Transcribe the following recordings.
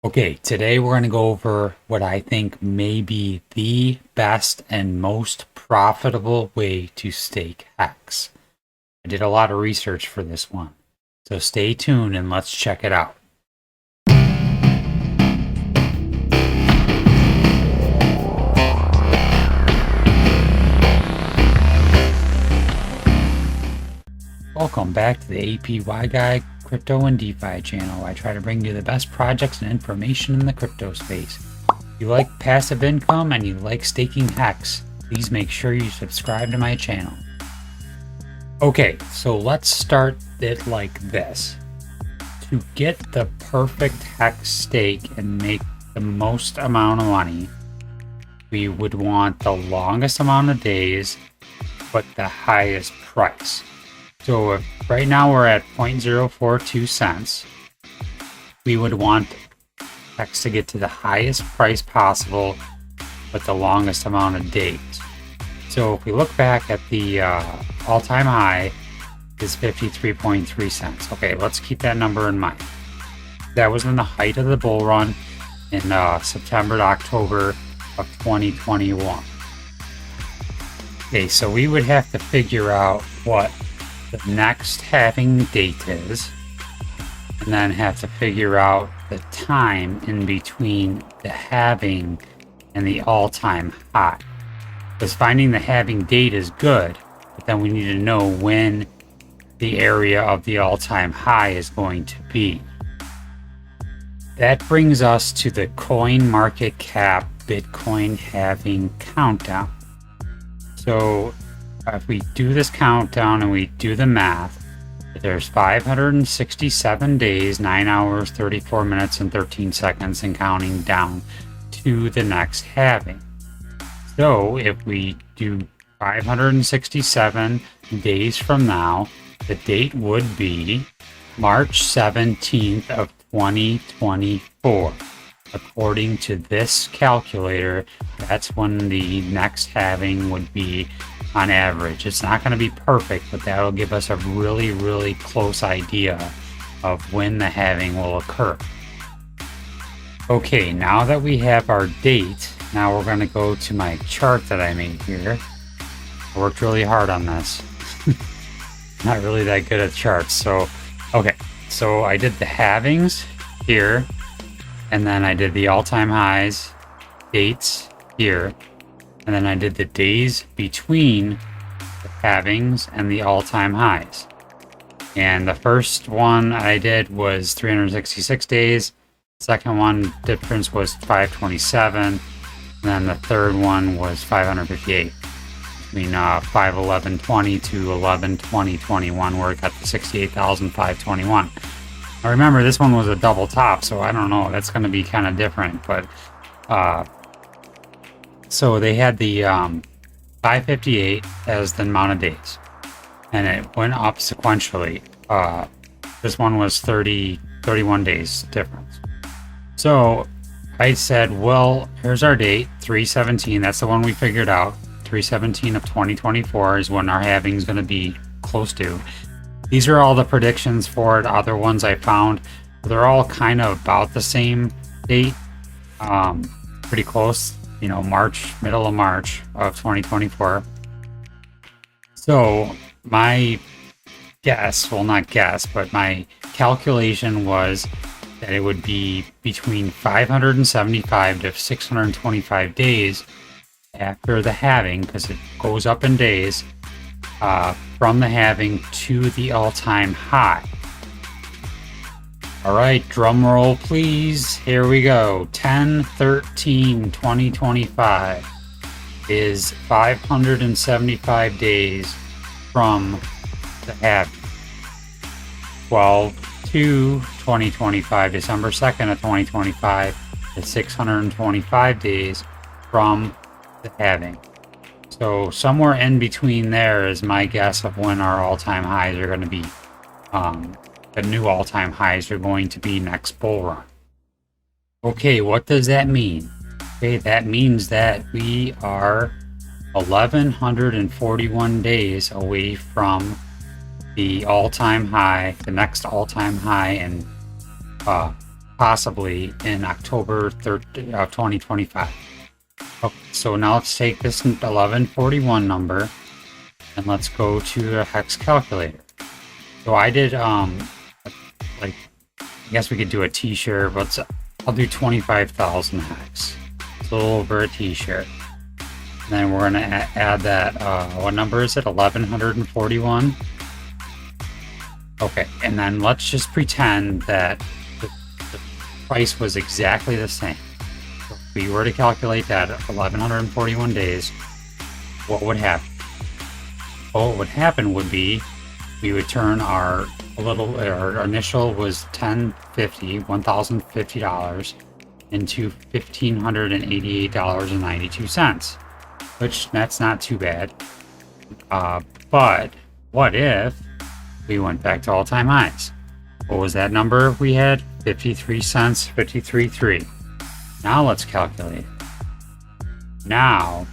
Okay, today we're going to go over what I think may be the best and most profitable way to stake HEX. I did a lot of research for this one, so stay tuned and let's check it out. Welcome back to the APY Guy Crypto and DeFi channel. I try to bring you the best projects and information in the crypto space. If you like passive income and you like staking HEX, please make sure you subscribe to my channel. Okay, so let's start it like this. To get the perfect HEX stake and make the most amount of money, we would want the longest amount of days, but the highest price. So if right now we're at 0.042 cents, we would want HEX to get to the highest price possible, but the longest amount of days. So if we look back at the all-time high is 53.3 cents. Okay, let's keep that number in mind. That was in the height of the bull run in September to October of 2021. Okay, so we would have to figure out what the next halving date is, and then have to figure out the time in between the halving and the all-time high. Because finding the halving date is good, but then we need to know when the area of the all-time high is going to be. That brings us to the coin market cap Bitcoin halving countdown. So if we do this countdown and we do the math, there's 567 days, 9 hours, 34 minutes, and 13 seconds, and counting down to the next halving. So if we do 567 days from now, the date would be March 17th of 2024. According to this calculator, that's when the next halving would be on average. It's not going to be perfect, but that'll give us a really, really close idea of when the halving will occur. Okay, now that we have our date, now we're going to go to my chart that I made here. I worked really hard on this. Not really that good at charts. So I did the halvings here, and then I did the all-time highs, dates here, and then I did the days between the halvings and the all-time highs. And the first one I did was 366 days. Second one difference was 527. And then the third one was 558. Between 5/11/20 to 11/20/21, where it got to 68,521. Now remember, this one was a double top, so I don't know. That's going to be kind of different, but so they had the 558 as the amount of days, and it went up sequentially. This one was 31 days difference. So I said, well, here's our date, 3/17. That's the one we figured out. 3/17 of 2024 is when our halving is going to be close to. These are all the predictions for it. Other ones I found, they're all kind of about the same date, pretty close. You know, middle of March of 2024. So my guess, well, not guess, but my calculation was that it would be between 575 to 625 days after the halving, because it goes up in days, from the halving to the all-time high. All right, drum roll, please. Here we go. 10/13/2025 is 575 days from the halving. 12/2/2025, December 2nd of 2025, is 625 days from the halving. So somewhere in between there is my guess of when our all-time highs are going to be. The new all-time highs are going to be next bull run. Okay, what does that mean? Okay, that means that we are 1,141 days away from the all-time high, the next all-time high in possibly in October 3rd of 2025. Okay, so now let's take this 1141 number and let's go to the hex calculator. So I did like, I guess we could do a t-share, but I'll do 25,000 hex. It's a little over a t-share. Then we're gonna add that, what number is it? 1141. Okay, and then let's just pretend that the price was exactly the same. So if we were to calculate that at 1141 days, what would happen? Well, what would happen would be we would turn our initial was $1,050 into $1,588.92, which that's not too bad. But what if we went back to all-time highs? What was that number we had? 53 cents, 53.3. Now let's calculate it. Now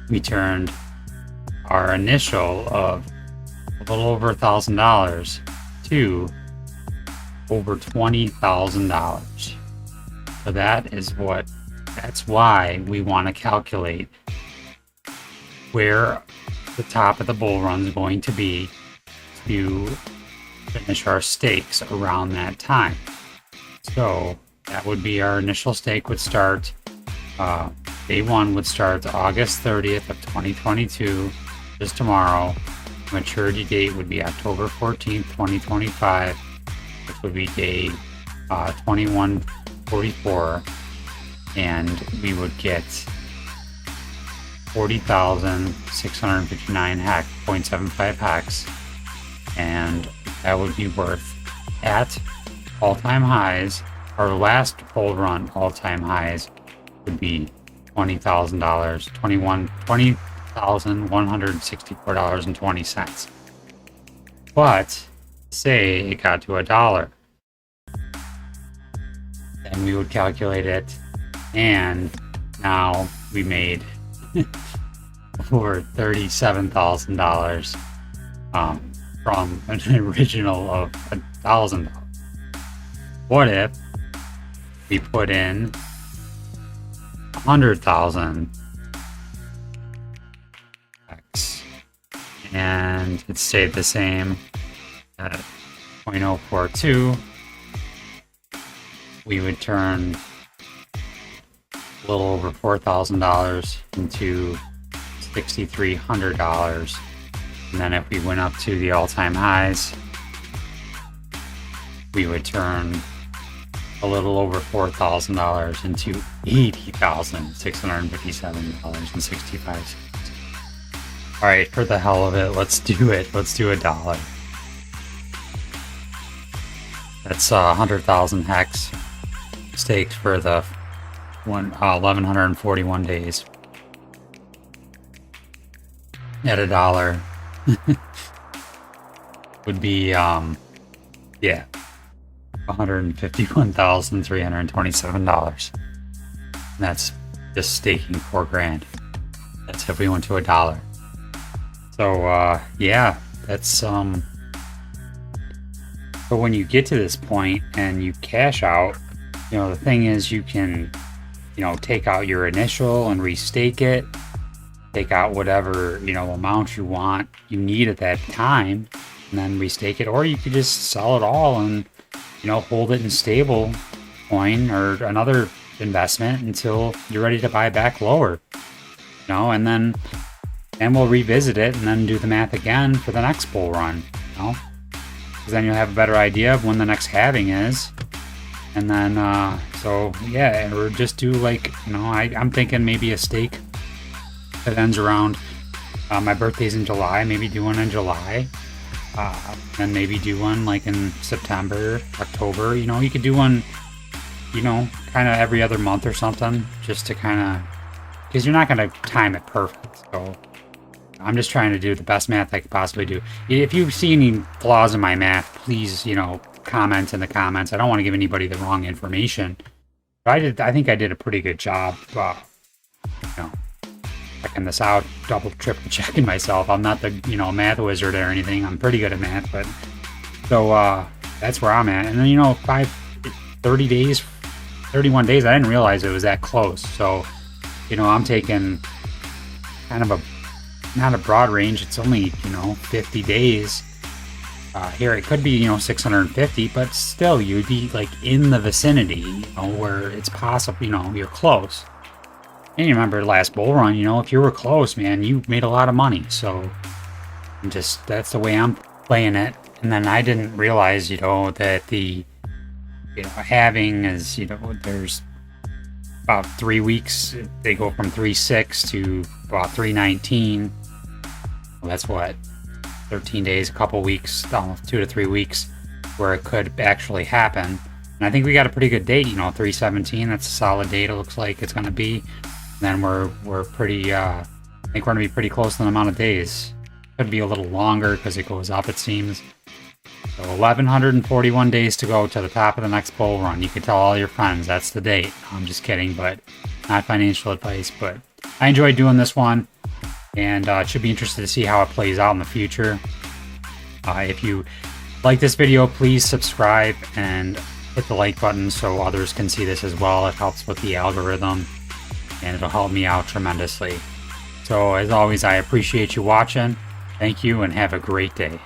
we turned our initial of a little over $1,000 to over $20,000. So that's why we want to calculate where the top of the bull run is going to be to finish our stakes around that time. So that would be our initial stake would start, day one would start August 30th of 2022, just tomorrow. Maturity date would be October 14th, 2025, which would be day 2144, and we would get 40,659 hex, 0.75 hex, and that would be worth at all-time highs. Our last bull run all-time highs would be $20,000, $20,164.20. But say it got to $1, then we would calculate it, and now we made over $37,000 from an original of $1,000. What if we put in 100,000 X and it stayed the same at 0.042? We would turn a little over $4,000 into $6,300. And then if we went up to the all-time highs, we would turn a little over $4,000 into $80,657.65. All right, for the hell of it, let's do it. Let's do $1. That's 100,000 hex staked for the 1141 days at $1. Would be yeah, $151,327. That's just staking $4,000. That's if we went to $1. So yeah, that's so when you get to this point and you cash out, you know, the thing is you can, you know, take out your initial and restake it, take out whatever, you know, amount you need at that time, and then restake it, or you could just sell it all and, you know, hold it in stable coin or another investment until you're ready to buy back lower, you know, and then we'll revisit it and then do the math again for the next bull run, you know, because then you'll have a better idea of when the next halving is. And then so yeah, or just do, like, you know, I'm thinking maybe a stake that ends around my birthday's in July, maybe do one in July, and maybe do one like in September, October. You know, you could do one, you know, kind of every other month or something, just to kind of, because you're not going to time it perfect. So I'm just trying to do the best math I could possibly do. If you see any flaws in my math, please, you know, comment in the comments. I don't want to give anybody the wrong information, but I think I did a pretty good job, you know, checking this out, double, triple checking myself. I'm not the, you know, math wizard or anything. I'm pretty good at math, but so that's where I'm at. And then, you know, 30 days, 31 days. I didn't realize it was that close. So, you know, I'm taking kind of not a broad range. It's only, 50 days. Here it could be, 650, but still you'd be like in the vicinity, where it's possible, you're close. And you remember the last bull run, if you were close, man, you made a lot of money. So that's the way I'm playing it. And then I didn't realize, that the, halving is, there's about 3 weeks. They go from 3.6 to about 3.19. Well, that's what, 13 days, a couple weeks, almost 2 to 3 weeks, where it could actually happen. And I think we got a pretty good date, 3/17. That's a solid date. It looks like it's going to be. And then we're pretty. I think we're going to be pretty close to the amount of days. Could be a little longer because it goes up, it seems. So 1,141 days to go to the top of the next bull run. You can tell all your friends that's the date. I'm just kidding, but not financial advice. But I enjoyed doing this one. And it should be interesting to see how it plays out in the future. If you like this video, please subscribe and hit the like button so others can see this as well. It helps with the algorithm and it'll help me out tremendously. So as always, I appreciate you watching. Thank you and have a great day.